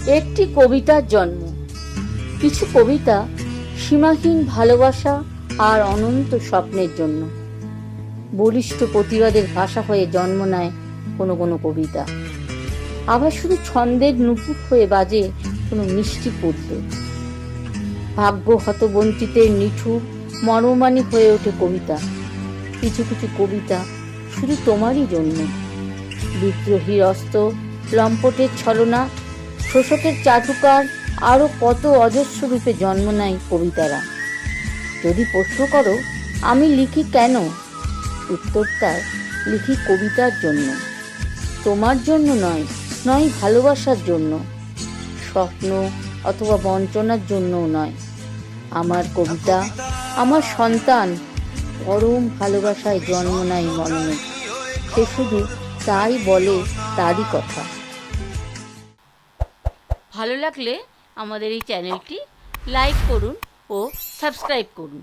একটি কবিতার জন্ম। কিছু কবিতা সীমাহীন ভালোবাসা আর অনন্ত স্বপ্নের জন্য। বলিষ্ঠ প্রতিবাদের ভাষা হয়ে জন্ম নেয় কোনো কোনো কবিতা। আবার শুধু ছন্দের নুপুর হয়ে বাজে কোনো মিষ্টি পদ্য। ভাগ্য হতবঞ্চিতের নিঠুর মর্মমানী হয়ে ওঠে কবিতা। কিছু কিছু কবিতা শুধু তোমারই জন্য। বিদ্রোহীর অস্ত্র, লম্পটের ছলনা, শোষকের চাটুকার, আরো কত অজস্র রূপে জন্ম নেয় কবিতারা। যদি প্রশ্ন করো আমি লিখি কেন, উত্তরটা লিখি কবিতার জন্য। তোমার জন্য নয়, নয় ভালোবাসার জন্য, স্বপ্ন অথবা বঞ্চনার জন্যও নয়। আমার কবিতা আমার সন্তান পরম ভালোবাসায় জন্ম নেয় মননে। সে শুধু তাই বলে, তারই কথা। ভালো লাগলে আমাদের এই চ্যানেলটি লাইক করুন ও সাবস্ক্রাইব করুন।